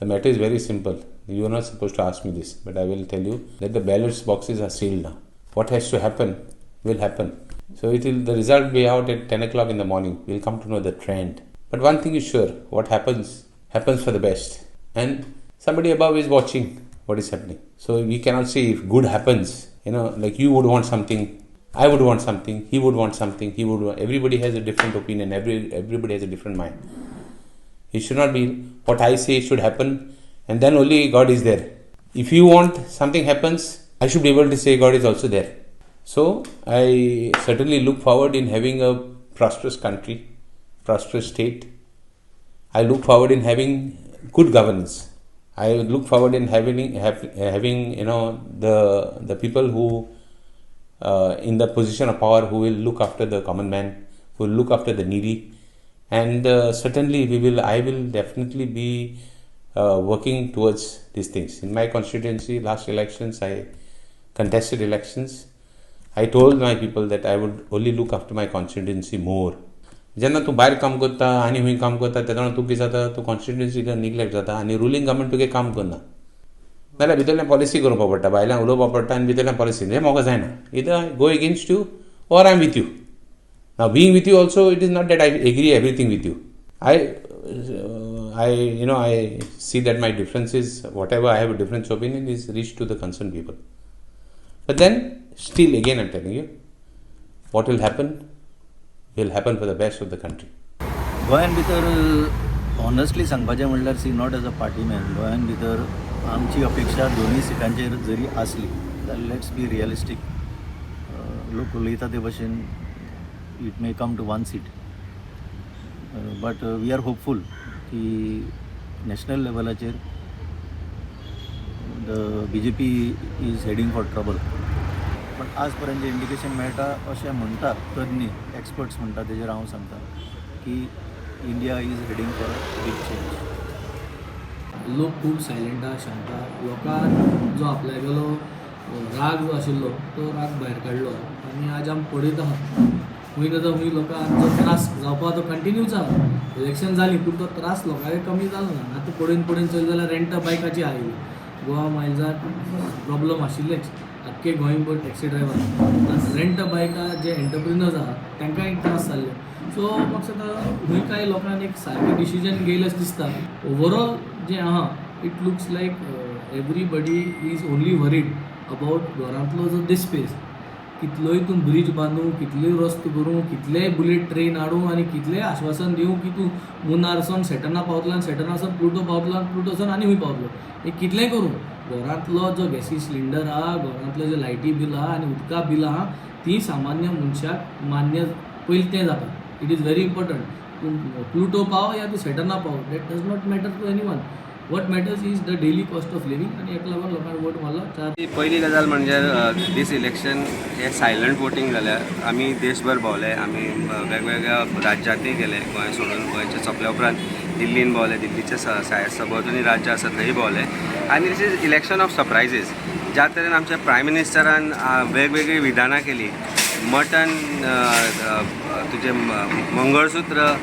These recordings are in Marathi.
The matter is very simple. You are not supposed to ask me this, but I will tell you that the ballot boxes are sealed now. What has to happen will happen. So the result will be out at 10 o'clock in the morning. We'll come to know the trend. But one thing is sure, what happens for the best. And somebody above is watching what is happening. So we cannot say if good happens, like you would want something, I would want something, he would want something, everybody has a different opinion, everybody has a different mind. It should not be what I say should happen and then only God is there. If you want something happens, I should be able to say God is also there. So I certainly look forward in having a prosperous country, prosperous state. I look forward in having good governance. I look forward in having the people who in the position of power who will look after the common man, who will look after the needy, and certainly I will definitely be working towards these things. In my constituency, last elections, I contested elections. I told my people that I would only look after my constituency more. जेन्ना तूं भायर काम करता आनी हूंय काम करता तेन्ना तूं कितें जाता तूं कॉन्स्टिट्युएन्सीक निग्लेक्ट जाता आनी रुलींग गव्हर्मेंट तुगे काम करना नाल्यार भितरल्यान पॉलिसी करपा पडटा भायल्यान उलोवपा पडटा आनी भितरल्यान पॉलिसी हें म्हाका जायना either I go against you or I am with you now being with you also it is not that I agree everything with you I see that my differences, whatever I have a difference opinion, is reached to the concerned people. But then, still again I'm telling you, what will happen for the best of the country. गोंयान भितर ऑनेस्टली सांगपाचें म्हणल्यार see not as a party man गोंयान भितर आमची अपेक्षा दोनूय सिटांचेर जरी आसली जाल्यार लेट्स बी रियलिस्टीक लोक उलयता ते भशेन it may come to one seat but we are hopeful की नॅशनल लेवलाचेर the BJP is heading for trouble पण आज पर्यंत जे इंडिकेशन मेळटा अशें म्हणटात तज्ञ एक्सपर्ट्स म्हणटा तेजेर हांव सांगता की India is heading for a big change. लोक खूब सायलेंट आहा शांत आहा लोकांक जो आपल्यागेलो राग जो आशिल्लो तो राग भायर काडलो आनी आज आमी पळयत आहा खंय ना खंय लोकांक जो त्रास जावपा तो कंटिन्यूच आहा. इलेक्शन जाली पूण तो त्रास लोकांक कमी जालो ना. आतां पळयन चल जाल्यार रेंटा बायकाची आयली गोवा मायल्सार प्रॉब्लम आशिल्लेच आख्खे गोंयभर टॅक्सी ड्रायव्हर रेंट बायकां जे एंटरप्रिनर्स आहा तांकांय त्रास जाल्ले. सो म्हाका दिसता खंय कांय लोकांनी एक सारकें डिसिजन घेयलें दिसता. ओवरऑल जें आहा it looks like everybody is only worried about घरांतलो जो डिस्पेस कितलोय तूं ब्रीज बांदूं कितलेय रस्तो करूं कितलेय बुलेट ट्रेन हाडूं आनी कितलेय आश्वासन दिवं की तूं मुन्नारसून सेटना पावतलो आनी सेटनासून प्लुटो पावतलो आनी प्लुटोसून आनी खंय पावतलो हें कितलेंय करूं घरांतलो जो गॅसी सिलिंडर आहा घरांतलो जो लायटी बील आहा आनी उदका बील आहा ती सामान्य मनशाक मान्य पयलीं तें जाता. It is very important. तूं प्लुटो पाव या तूं सेटना पाव that does not matter to anyone. What matters is the daily cost of living आनी हेका लागून लोकांनी वोट मारला. पहिली गजाल म्हणजे दीस इलेक्शन हे सायलंट वोटींग जाल्यार आमी देशभर भोंवले आमी वेगवेगळ्या राज्यांतय गेले गोंय सोडून गोंयचे सोंपल्या उपरांत दिल्लीन भोंवले दिल्लीचे सबोर्तनी राज्य आसा थंय भोंवले आनी दीस इज इलेक्शन ऑफ सरप्रायजीस. ज्या तरेन आमच्या प्रायम मिनिस्टरान वेगवेगळी विधानां केली मटन तुजें मंगळसूत्र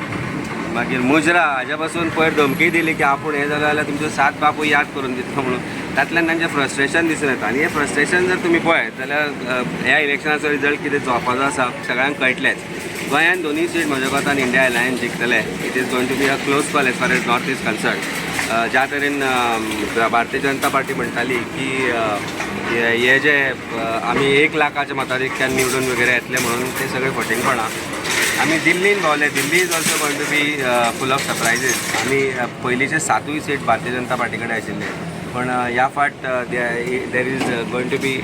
मागीर मुजरा हाज्या पासून पयर धमकी दिली की आपूण हें जालें जाल्यार तुमचो 7 बापूय याद करून दितलो म्हणून तातूंतल्यान तांचें फ्रस्ट्रेशन दिसून येता आनी हें फ्रस्ट्रेशन जर तुमी पळयत जाल्यार ह्या इलेक्शनाचो रिजल्ट कितें जावपाचो आसा सगळ्यांक कळटलेंच. गोंयान दोनूय सीट म्हज्या कोतान इंडिया अलायन्स जिखतले. It is going to be a close call as far as north is concern. ज्या तरेन भारतीय जनता पार्टी म्हणटाली की हे जे आमी 1 लाखाच्या मताधिक्यान निवडून वगैरे येतले म्हणून ते सगळे फटिंगपणां. आमी दिल्लीन भोंवले. Delhi is also going to be full of surprises. आमी पयलींचे 7 सीट भारतीय जनता पार्टी कडेन आशिल्ले पण ह्या फाट there is going to be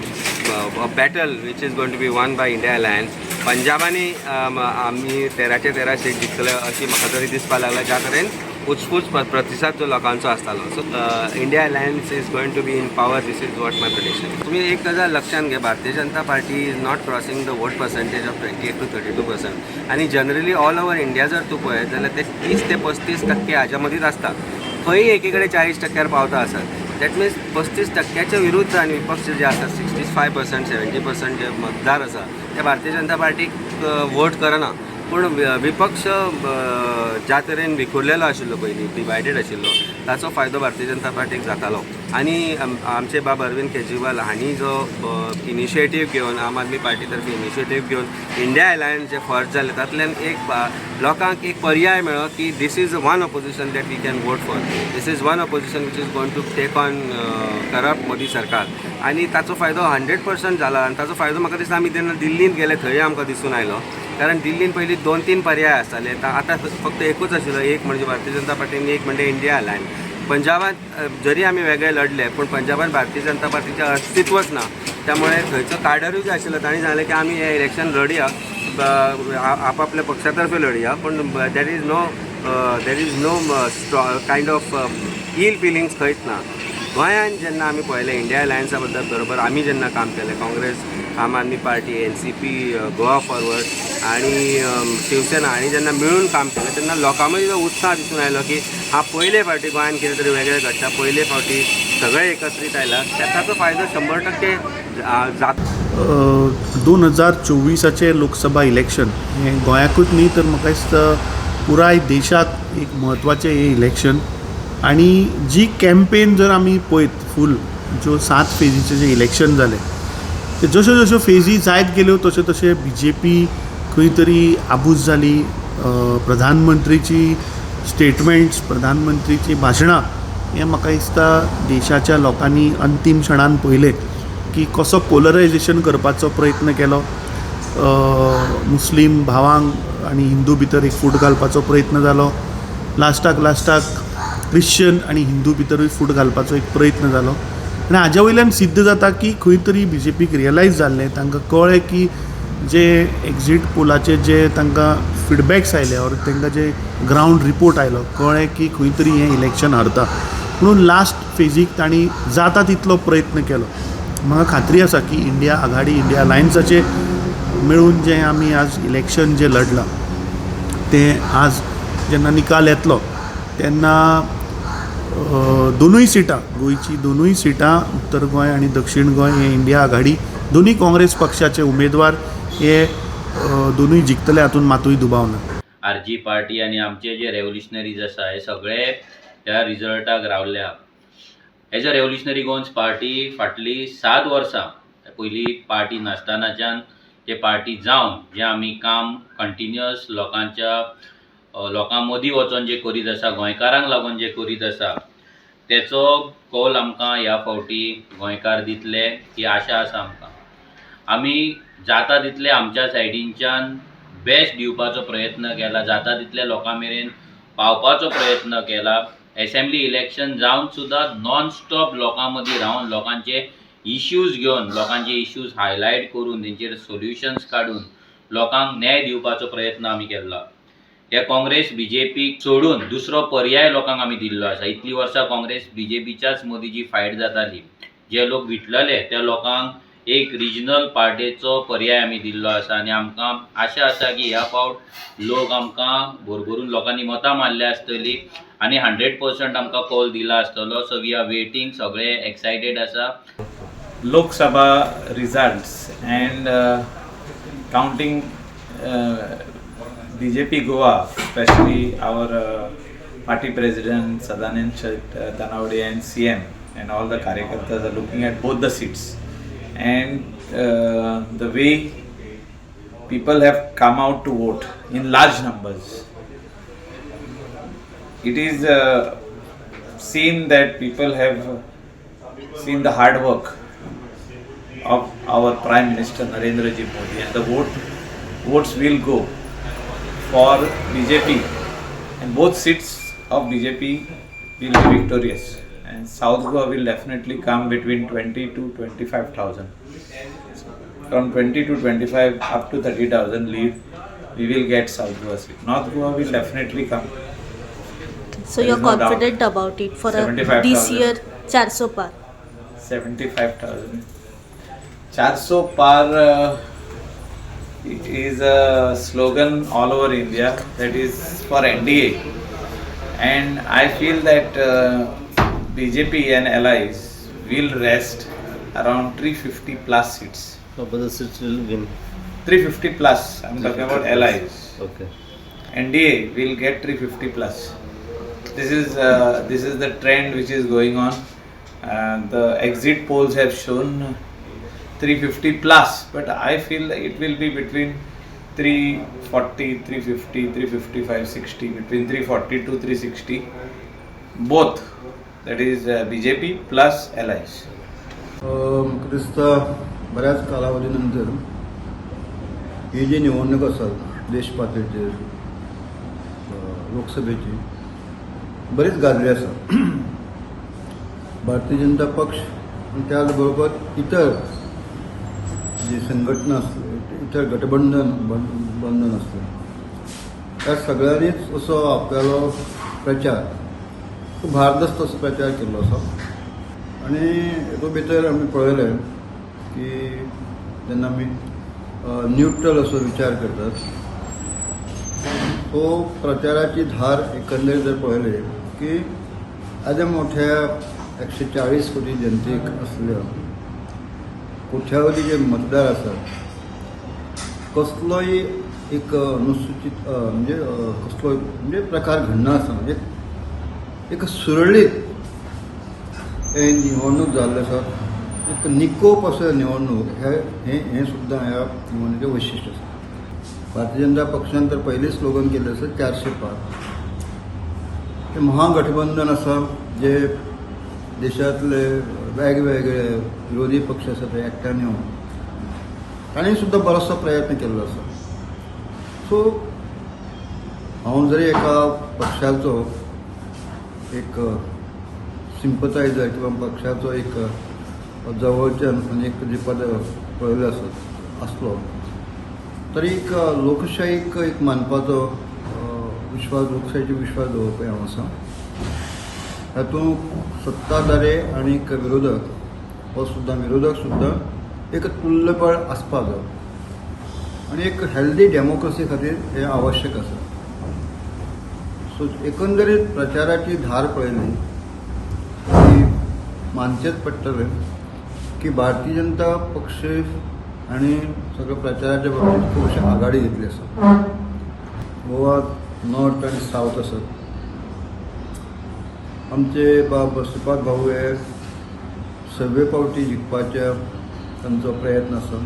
a battle which is going to be won by India alliance. पंजाबांनी आमी 13 सीट जिखतले अशी म्हाका तरी दिसपाक लागला ज्या तरेन उत्स्फूर्त प्रतिसाद जो लोकांचो आसतालो. So India alliance is going to be in power. This is what my prediction. तुमी एक गजाल लक्षात घे Bharatiya Janata Party is not crossing the vote percentage of 28 to 32% आनी जनरली ऑल ओवर इंडिया जर तूं पळयत जाल्यार ते 30 ते 35% हाज्या मदींच आसता. खंय एकीकडे 40% पावता आसत. दॅट मिन्स 35% विरुद्ध आनी विपक्ष जे आसा 65% 70% जे मतदार आसा ते भारतीय जनता पार्टीक वोट करना. पूण विपक्ष ज्या तरेन विखुरलेलो आशिल्लो पयलीं, डिवायडेड आशिल्लो, ताचो फायदो भारतीय जनता पार्टीक जातालो. आनी आमचे बाब अरविंद केजरीवाल हांणी जो इनिशिएटीव घेवन, आम आदमी पार्टी तर्फे इनिशिएटीव घेवन इंडिया अलायन्स जे फॉर्ज जाले, तातूंतल्यान एक लोकांक एक पर्याय मेळ्ळो की this is one opposition that we can vote for. This is one opposition which is going to take on corrupt Modi सरकार. आनी ताचो फायदो 100% जाला. आनी ताचो फायदो म्हाका दिसता आमी जेन्ना दिल्लींत गेले थंय आमकां दिसून आयलो. कारण दिल्लीन पयलीं 2-3 पर्याय आसताले, आतां फक्त एकूच आशिल्लो. एक म्हणजे भारतीय जनता पार्टी, एक म्हणजे इंडिया अलायन्स. पंजाबात जरी आमी वेगळे लढले, पूण पंजाबात भारतीय जनता पार्टीचें अस्तित्वच ना. त्यामुळे थंयचो काडरूय जो आशिल्लो तांणी सांगलें की आमी हें इलेक्शन लडया, आपापल्या पक्षातर्फे लडया, पूण there is no kind of ill feelings खंयच ना. गोंयांत जेन्ना आमी पळयलें इंडिया अलायन्सा बरोबर आमी जेन्ना काम केलें, काँग्रेस, आम Aadmi party, NCP, Goa forward आनी शिवसेना हांणी जेन्ना मेळून काम केलें, तेन्ना लोकां मदीं जो उत्साह दिसून आयलो की हा पयले फावटी गोंयांत कितें तरी वेगळें घडटा, पयले फावटी सगळे एकत्रीत आयला. ताचो फायदो 100% जाता. 2024 लोकसभा इलेक्शन हें गोंयाकूच न्ही तर म्हाका दिसता पुराय देशाक एक म्हत्वाचें हें इलेक्शन. आनी जी कॅम्पेन जर आमी पळयत फूल ज्यो 7 फेजीचें जें इलेक्शन जालें, ते जश्यो जश्यो फेजी जायत गेल्यो तशें तशें BJP खंय तरी आबूज जाली. प्रधानमंत्रीची स्टेटमेंट्स, प्रधानमंत्रीची भाशणां हें म्हाका दिसता देशाच्या लोकांनी अंतीम क्षणान पळयलें की कसो पोलरायजेशन करपाचो प्रयत्न केलो. मुस्लीम भावांक आनी हिंदू भितर एक फूट घालपाचो प्रयत्न जालो. लास्टाक क्रिश्चन आनी हिंदू भितरूय फूट घालपाचो एक प्रयत्न जालो. आनी हाज्या वयल्यान सिद्ध जाता की खंय तरी BJPक रियलायज जाल्लें, तांकां कळ्ळें की जे एक्झीट पोलाचे जे तांकां फिडबॅक्स आयले ऑर तांकां जे ग्रावंड रिपोर्ट आयलो, कळ्ळें की खंय तरी हें इलेक्शन हरता. म्हणून लास्ट फेजीक तांणी जाता तितलो प्रयत्न केलो. म्हाका खात्री आसा की इंडिया आघाडी, इंडिया अलायन्साचे मेळून जें आमी आज इलेक्शन जें लढलां तें आज जेन्ना निकाल येतलो तेन्ना दोनूय सिटां, गोंयची दोनूय सिटां, उत्तर गोंय आनी दक्षिण गोंय, हे इंडिया आघाडी दोनूय काँग्रेस पक्षाचे उमेदवार हे दोनूय जिखतले, हातूंत मातूय दुबाव ना. RG पार्टी आनी आमचे जे रेव्होल्युशनरीज आसा हे सगळे त्या रिजल्टाक रावल्या. As a revolutionary Goans party फाटली 7 वर्सां पयलीं पार्टी नासतनाच्यान जे पार्टी जावन जें आमी काम कंटिन्युअस लोकां मदीं वचोन जे करीत आसा, गोंयकारांक लागून जे करीत आसा, तेचो कौल आमकां ह्या फावटी गोंयकार दितले ही आशा आसा आमकां. आमी जाता तितले आमच्या सायडींच्यान बेस्ट दिवपाचो प्रयत्न केला, जाता तितले लोकां मेरेन पावपाचो प्रयत्न केला. असेंब्ली इलेक्शन जावन सुद्दां नॉन स्टॉप लोकां मदीं रावन लोकांचे इश्यूज घेवन, लोकांचे इश्यूज हायलायट करून तेंचेर सोल्युशन्स काडून लोकांक न्याय दिवपाचो प्रयत्न आमी केला. हे काँग्रेस BJPक सोडून दुसरो पर्याय लोकांक आमी दिल्लो आसा. इतलीं वर्सां काँग्रेस BJPच्याच मदीं जी फायट जाताली, जे लोक विटलले त्या लोकांक एक रिजनल पार्टीचो पर्याय आमी दिल्लो आसा. आनी आमकां आशा आसा की ह्या फावट लोक आमकां भरभरून लोकांनी मतां मारली आसतली आनी 100% आमकां कौल दिला आसतलो. सो वी आर वेटिंग, सगळे एक्सायटेड आसा. Lok Sabha results and counting BJP Goa, especially our party president Sadanand Tanawade and CM and all the Karyakartas are looking at both the seats, and the way people have come out to vote in large numbers, it is seen that people have seen the hard work of our Prime Minister Narendra Ji Modi, and the votes will go for BJP, and both seats of BJP will be victorious, and South Goa will definitely come between 20 to 25,000. From 20 to 25 up to 30,000 lead, we will get South Goa seat. North Goa will definitely come. So you're confident about it for this year 400 par? 75,000. 400 par is a slogan all over India that is for NDA, and I feel that BJP and allies will rest around 350 plus seats. So, but the seats will win. 350 plus, I'm talking about allies. Okay. NDA will get 350 plus. This is the trend which is going on. The exit polls have shown 350 plus, but I feel that it will be between 340, 350, 355, 60, between 340 to 360, both. That is BJP plus allies. म्हाका दिसता बऱ्याच कालावधी नंतर ही जी निवडणूक आसा देश पातळीचेर लोकसभेची बरीच गाजली आसा. भारतीय जनता पक्ष आणि त्याच बरोबर इतर जी संघटना असले, इतर गठबंधन असले, त्या सगळ्यांनीच असो आपल्यालो प्रचार खूब भारदस्त असो प्रचार केल्लो आसा. आणि हेतूंत भितर आमी पळयलें की जेन्ना आमी न्यूट्रल असो विचार करतात, तो प्रचाराची धार एकंदरीत जर पळयली की आदे मोठ्या 140 कोटी जनतेक असल्या कोट्यावधी जे मतदार आसात, कसलोय एक अनुसूचित म्हणजे प्रकार घडनासतना म्हणजे एक सुरळीत हे निवडणूक जाल्ले आसा. एक निकोप असो निवडणूक हे सुद्दां ह्या निवडणुकेचें वैशिश्ट्य आसा. भारतीय जनता पक्षान तर पयलीं स्लोगन केल्लें आसा 400 पार. हे महागठबंधन आसा जे देशांतले वेगवेगळे विरोधी पक्ष आसा ते एकट्यान येवन तांणी सुद्दां बरोसो प्रयत्न केल्लो आसा. सो हांव जरी एका पक्षाचो एक सिंपथायझर किंवा पक्षाचो एक जवळच्यान आनी एक जे पद पळयले आसलो तरी एक लोकशायेक एक मानपाचो विश्वास, लोकशायेचेर विश्वास दवरपी हांव आसा. हातूंत सत्ताधारी आनी विरोधक विरोधक सुद्दां एक तुल्यबळ आसपाक जाय आनी एक हेल्दी डेमोक्रेसी खातीर हें आवश्यक आसा. सो एकंदरीत प्रचाराची धार पळयली की मानचेच पडटलें की भारतीय जनता पक्ष आनी सगळ्या प्रचाराच्या बाबतींत खूब अशी आघाडी घेतली आसा. गोवा नॉर्थ आनी सावथ आसात. आमचे श्रीपाद भाऊ हे 6वे फावटी जिखपाच्या तांचो प्रयत्न आसा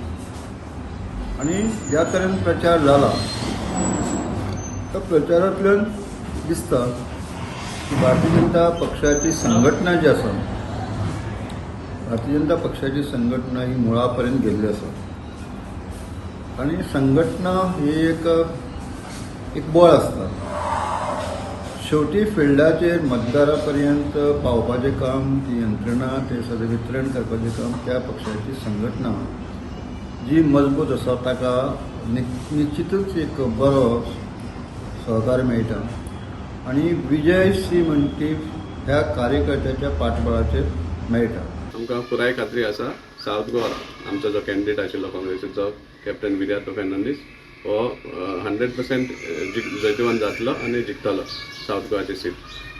आनी ह्या तरेन प्रचार जाला. त्या प्रचारांतल्यान दिसता की भारतीय जनता पक्षाची संघटना जी आसा, भारतीय जनता पक्षाची संघटना ही मुळा पर्यंत गेल्ली आसा. आनी संघटना ही एक बळ आसता. शेवटी फिल्डाचेर मतदारा पर्यंत पावपाचें काम, ती यंत्रणा, ते सगळें वितरण करपाचें काम त्या पक्षाची संघटना जी मजबूत आसा ताका निश्चितूच एक बरो सहकार मेळटा. आनी विजय सी म्हणटी ह्या कार्यकर्त्याच्या पाठबळाचेर मेळटा. आमकां पुराय खात्री आसा सावथ गोवा आमचो जो कॅन्डिडेट आशिल्लो काँग्रेसीचो कॅप्टन विर्यातो फेर्नांदीस हो 100% जैतवन जातलो आनी जिखतलो सावथ गोवाची सीट.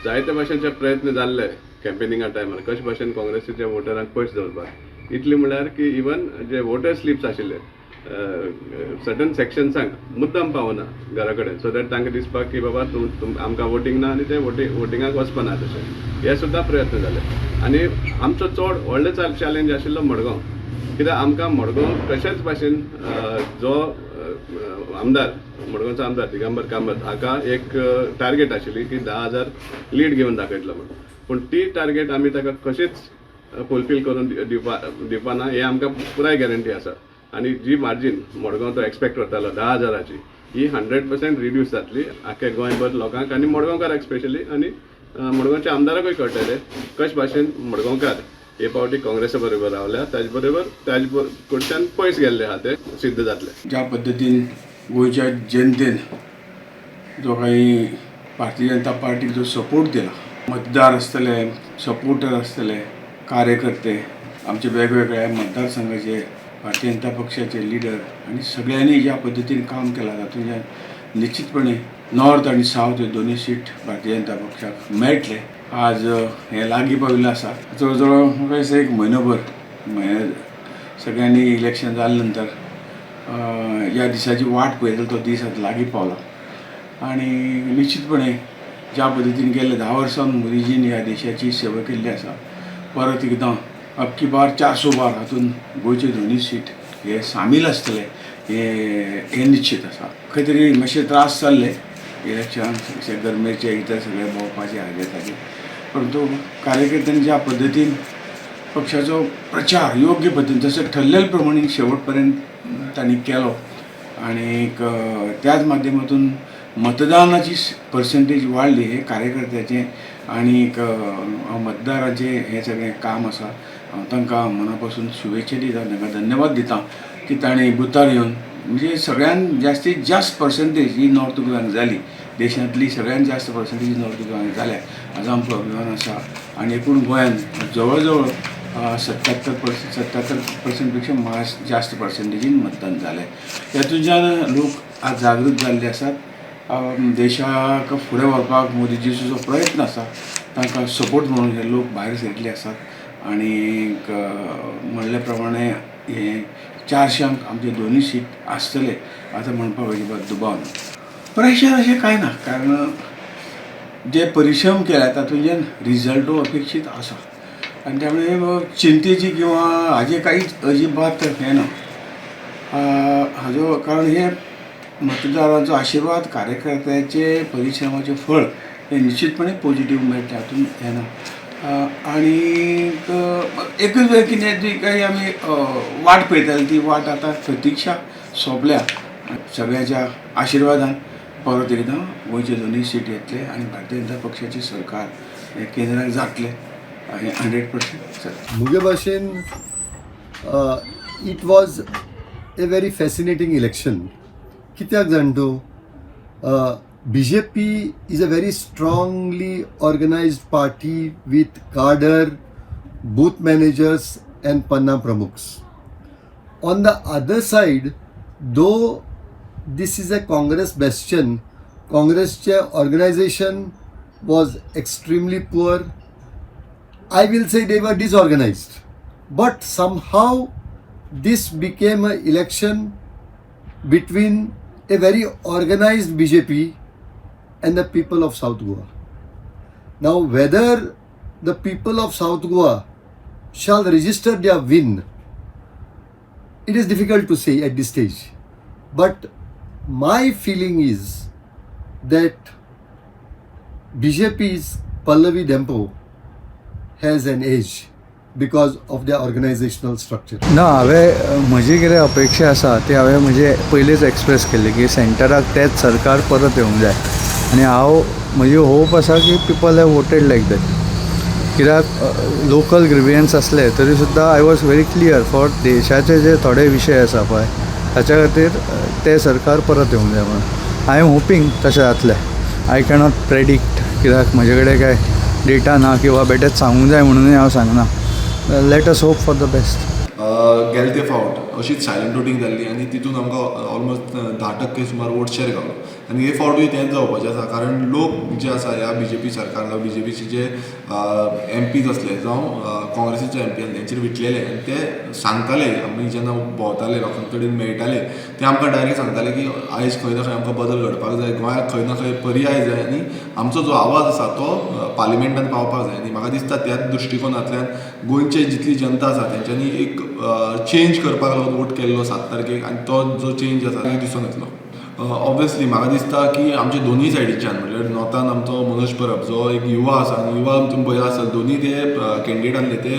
जायते भाशेचे प्रयत्न जाल्ले कॅम्पेनिंगा टायमार कशे भाशेन काँग्रेसीच्या वोटरांक पयस दवरपाक. इतली म्हळ्यार की इवन जे वोटर स्लिप्स आशिल्ले सर्टन सेक्शन्सांक मुद्दम पावना घरा कडेन, सो दॅट तांकां दिसपाक की बाबा आमकां वोटींग ना आनी ते वोटिंगाक वचपाना तशें. हे सुद्दां प्रयत्न जाले. आनी आमचो चड व्हडलो चॅलेंज आशिल्लो मडगांव, कित्याक आमकां मडगांव तशेंच भाशेन जो आमदार मडगांवचो आमदार दिगंबर कामत हाका एक टार्गेट आशिल्ली की 10,000 लीड घेवन दाखयतलो म्हणून. पूण ती टार्गेट आमी ताका कशीच फुलफील करून दिवपाना हे आमकां पुराय गॅरंटी आसा. आनी जी मार्जीन मडगांव तो एक्सपेक्ट करतालो 10,000ची ही 100% रिड्यूस जातली आख्या गोंयभर लोकांक आनी मडगांवकाराक स्पेशली. आनी मडगांवच्या आमदाराकूय कळटलें कशे भाशेन मडगांवकार हे फावटी काँग्रेसा बरोबर रावल्या, ताजे बरोबर कडच्यान पयस गेल्ले आहा ते सिद्ध जातले. ज्या पद्दतीन गोंयच्या जनतेन जो काही भारतीय जनता पार्टीक जो सपोर्ट दिला, मतदार आसतले, सपोर्टर आसतले, कार्यकर्ते, आमचे वेगवेगळ्या मतदारसंघाचे भारतीय जनता पक्षाचे लिडर आनी सगळ्यांनी ज्या पद्दतीन काम केलां तातूंत निश्चितपणे नॉर्थ आनी सावथ हे दोनूय सीट भारतीय जनता पक्षाक मेळटले. आज हे लागीं पाविल्लें आसा. जवळ जवळ म्हाका दिसता एक म्हयनोभर सगळ्यांनी इलेक्शन जाले नंतर ह्या दिसाची वाट पळयता तो दीस आतां लागीं पावला. आनी निश्चितपणे ज्या पद्दतीन गेल्या 10 वर्सां मोदीजीन ह्या देशाची सेवा केल्ली आसा, परत एकदां अब की बार 400 बार हातून गोंयचे दोनूय सीट हे सामील आसतले हे निश्चित आसा. खंय तरी मातशे त्रास जाल्ले इलेक्शन गरमेचे इतर सगळे भोंवपाचे हाजे ताजे, परंतु कार्यकर्त्यांनी ज्या पद्दतीन पक्षाचो प्रचार योग्य पद्दतीन जसं ठरलेल्या प्रमाणे शेवटपर्यंत तांणी केलो आणि त्याच माध्यमातून मतदानाची पर्सेंटेज वाडली हे कार्यकर्त्याचे आणि मतदाराचे हे सगळें काम आसा. हांव तांकां मना पासून शुभेच्छा दिता, तांकां धन्यवाद दिता की ताणें बुथार येवन म्हणजे सगळ्यात जास्तीत जास्त पर्सेंटेज ही नॉर्थ गोव्यान जाली. देशांतली सगळ्यात जास्त पर्सेंटेज नॉर्थ गोव्यान जाल्या हाजो आमकां अभिमान आसा. आनी एकूण गोंयान जवळ जवळ 77% पेक्षा जास्त पर्सेंटेजीन मतदान जालें. हेतूंतल्यान लोक आज जागृत जाल्ले आसात. देशाक फुडें व्हरपाक मोदीजीचो जो प्रयत्न आसा तांकां सपोर्ट म्हणून हे लोक भायर सरले आसात. आनी म्हणले प्रमाणे हे 400 आमचे दोनूय सीट आसतले आतां म्हणपाक अजिबात दुबाव ना. प्रेशर अशें कांय ना, कारण जे परिश्रम केल्या तातूंतल्यान रिजल्टू अपेक्षीत आसा आनी त्यामुळे चिंतेची किंवा हाजे कांयच अजिबात हें ना. हाजो कारण हे मतदारांचो आशिर्वाद कार्यकर्त्याचे परिश्रमाचे फळ हे निश्चितपणे पॉझिटिव्ह मेळटा, हातून हें ना. आनी एकच वेळ कितें ती काही आमी वाट पळयताली ती वाट आतां प्रतीक्षा सोंपल्या. सगळ्याच्या आशिर्वादान परत एकदां गोंयचे दोनूय सीट येतले आनी भारतीय जनता पक्षाचे सरकार हे केंद्राक जातले हे 100%. मुगे भाशेन it was a very fascinating election. कित्याक जाण तूं BJP is a very strongly organized party with cadre, booth managers and Panna Pramukhs. On the other side, though this is a Congress bastion, Congress's organization was extremely poor. I will say they were disorganized. But somehow this became an election between a very organized BJP and the people of South Goa. Now, whether the people of South Goa shall register their win, it is difficult to say at this stage. But my feeling is that BJP's Pallavi Dempo has an edge because of their organizational structure. ना, हांवें म्हजी कितें अपेक्षा आसा ती हांवें म्हणजे पयलींच एक्सप्रेस केल्ली की सेंटराक तेच सरकार परत येवंक जाय. आनी म्हजी होप आसा की people have voted like that. कित्याक लोकल ग्रिवियन्स आसले तरी सुद्दां I was very clear for देशाचे जे थोडे विशय आसा पळय ताच्या खातीर ते सरकार परत येवंक जाय म्हणून. आय एम होपींग तशें जातलें. आय कॅनॉट प्रेडिक्ट कित्याक म्हजे कडेन काय डेटा ना किंवा बेटेच सांगूंक जाय म्हणूनय हांव सांगना. Let us hope for the best. गेले ते फावट अशीच सायलंट वोटींग जाल्ली आनी तितून आमकां ऑलमोस्ट 10% सुमार वोट शेअर गावलो. आनी हे फावटूय तेंच जावपाचें आसा, कारण लोक जे आसा ह्या BJP सरकार जावं BJPचे जे MPs असले जावं काँग्रेसीचे MP आसले तेंचेर विटलेले आनी ते सांगताले. आमी जेन्ना भोंवताले लोकांक कडेन मेळटाले ते आमकां डायरेक्ट सांगताले की आयज खंय ना खंय आमकां बदल घडपाक जाय, गोंयाक खंय ना खंय पर्याय जाय आनी आमचो जो आवाज आसा तो पार्लिमेंटान पावपाक जाय. आनी म्हाका दिसता त्याच दृश्टिकोनांतल्यान गोंयची जितली जनता आसा तेंच्यांनी एक चेंज करपाक लागून वोट केल्लो 7 तारखेक आनी तो जो चेंज आसा तो दिसून येतलो. ऑब्वियसली म्हाका दिसता की आमचे दोनूय सायडीच्यान म्हणजे नॉर्थान आमचो मनोज परब जो एक युवा आसा आनी युवा तुमी पळयला आसत दोनूय ते कॅन्डिडेट आहले ते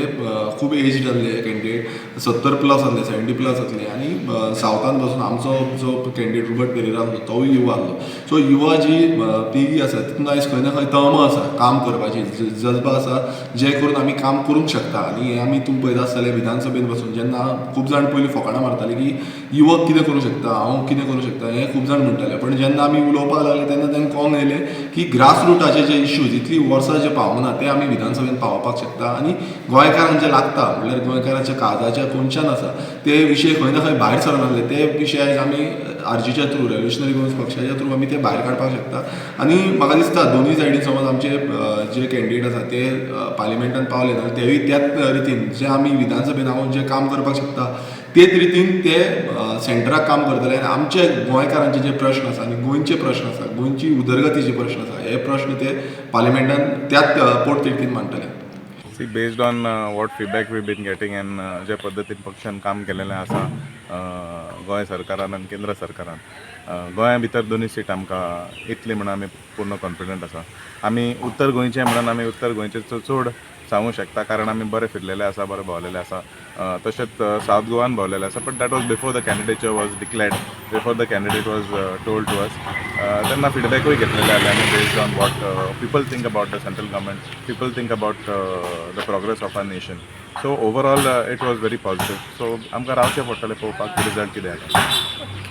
खूब एज्ड आहले कॅन्डिडेट 70+ आहले 70+ आसले. आनी सावथान पासून आमचो जो कॅन्डिडेट रोबर्ट पेरेरा आसलो तोय युवा आहलो. सो युवा जी पिढी आसा तितून आयज खंय ना खंय तळमळ आसा काम करपाची, जज्बा आसा जे करून आमी काम करूंक शकता. आनी हे आमी तुमी पळयता आसतले विधानसभेन पासून जेन्ना खूब जाण पयलीं फकाणां मारताले की युवक कितें करूं शकता, हांव कितें करूं शकता, हें खूब जाण म्हणटाले. पण जेन्ना आमी उलोवपाक लागले तेन्ना तांकां कळोंक येयलें की ग्रास रुटाचे जे इश्यूज इतली वर्सां जे पावूंक ना ते आमी विधानसभेन पावोवपाक शकता. आनी गोंयकारांक जे लागता म्हणल्यार गोंयकारांच्या काळजाच्या कोनशान आसा ते विशय खंय ना खंय भायर सरनासले ते विशय आयज आमी आरजीच्या थ्रू रेव्होल्युशनरी गोवन्स पक्षाच्या थ्रू आमी ते भायर काडपाक शकता. आनी म्हाका दिसता दोनूय सायडीन समज आमचे जे कॅन्डिडेट आसा ते पार्लिमेंटान पावले ना तेवूय त्याच रितीन जे आमी विधानसभेन हांव जे काम करपाक शकता तेच रितीन ते सेंटराक काम करतले आनी आमचे गोंयकारांचे जे प्रश्न आसा आनी गोंयचे प्रश्न आसा गोंयची उदरगतीचे प्रश्न आसा हे प्रश्न ते पार्लिमेंटान त्याच पोटतिडकीन मांडटले. See, based on what feedback we've been getting and ज्या पद्धतीन पक्षान काम केलेलें आसा गोंय सरकारान आनी केंद्र सरकारान गोंया भितर दोनूय सीट आमकां येतली म्हणून आमी पूर्ण कॉन्फिडंट आसा. आमी उत्तर गोंयचे म्हणून आमी उत्तर गोंयचे चड सांगूंक शकता कारण आमी बरे फिरलेले आसा बरे भोंवलेले आसा. तशेंच सावथ गोवान भोंवलेले आसा but that was before the candidature was declared before the candidate was told to us. तेन्ना फिडबॅकूय घेतलेले आले आनी based on what people think about the central government people think about the progress of our nation. So overall it was very positive. So आमकां रावचें पडटलें पळोवपाक रिजल्ट कितें जाता.